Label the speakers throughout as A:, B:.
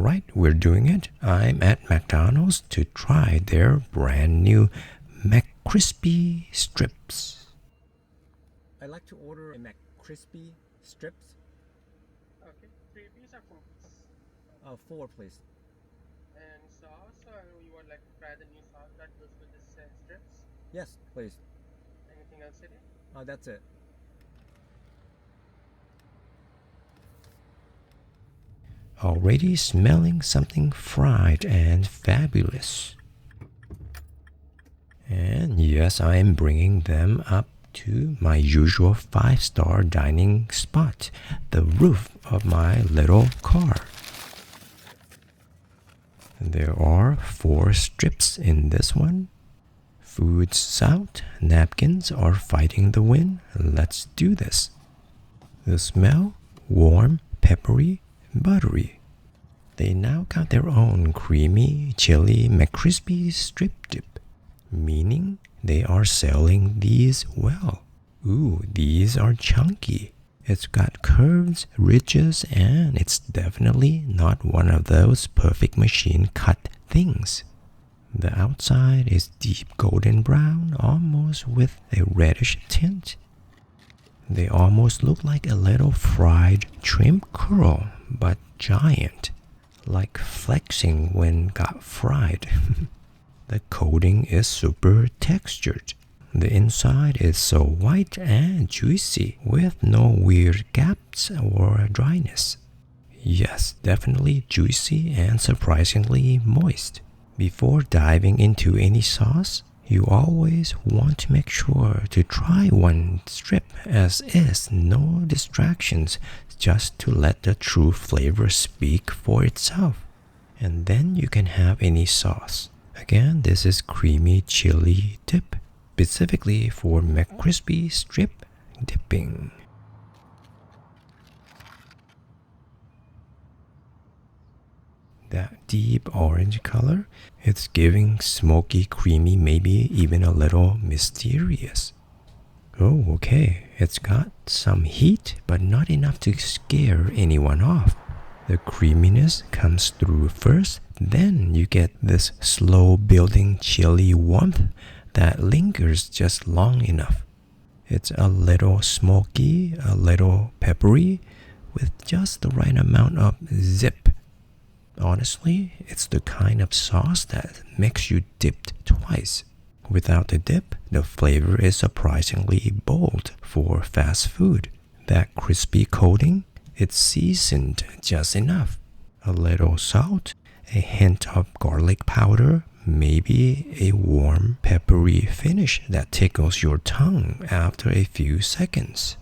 A: Alright, we're doing it. I'm at McDonald's to try their brand new McCrispy Strips.
B: I'd like to order a McCrispy Strips.
C: Okay, 3 piece or 4 piece?
B: 4 please.
C: And sauce, or you would like to try the new sauce that goes with the strips?
B: Yes, please.
C: Anything else in it?
B: That's it.
A: Already smelling something fried and fabulous. And yes, I am bringing them up to my usual 5-star dining spot, the roof of my little car. There are 4 strips in this one. Food's out, napkins are fighting the wind. Let's do this. The smell, warm, peppery, buttery. They now got their own creamy, chili McCrispy strip dip, meaning they are selling these well. Ooh, these are chunky. It's got curves, ridges, and it's definitely not one of those perfect machine cut things. The outside is deep golden brown, almost with a reddish tint. They almost look like a little fried shrimp curl, but giant, like flexing when got fried. The coating is super textured. The inside is so white and juicy, with no weird gaps or dryness. Yes, definitely juicy and surprisingly moist. Before diving into any sauce, you always want to make sure to try one strip as is, no distractions, just to let the true flavor speak for itself. And then you can have any sauce. Again, this is creamy chili dip, specifically for McCrispy strip dipping. That deep orange color, it's giving smoky, creamy, maybe even a little mysterious. Oh, okay, it's got some heat, but not enough to scare anyone off. The creaminess comes through first, then you get this slow building chili warmth that lingers just long enough. It's a little smoky, a little peppery, with just the right amount of zip. Honestly, it's the kind of sauce that makes you dip twice. Without the dip, the flavor is surprisingly bold for fast food. That crispy coating, it's seasoned just enough. A little salt, a hint of garlic powder, maybe a warm, peppery finish that tickles your tongue after a few seconds.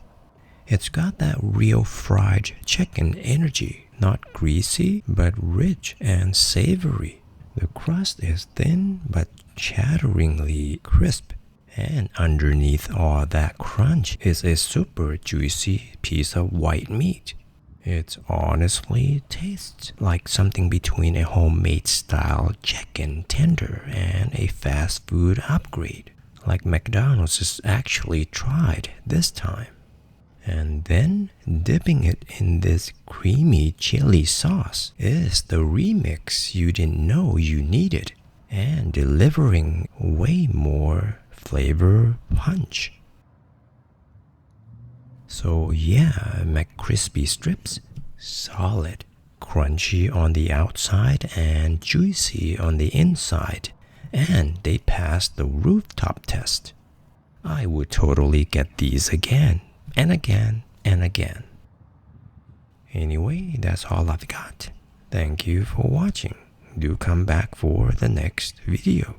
A: It's got that real fried chicken energy. Not greasy, but rich and savory. The crust is thin, but chatteringly crisp. And underneath all that crunch is a super juicy piece of white meat. It honestly tastes like something between a homemade style chicken tender and a fast food upgrade, like McDonald's has actually tried this time. And then dipping it in this creamy chili sauce is the remix you didn't know you needed, and delivering way more flavor punch. So yeah, McCrispy strips, solid, crunchy on the outside and juicy on the inside, and they passed the rooftop test. I would totally get these again. And again, and again. Anyway, that's all I've got. Thank you for watching. Do come back for the next video.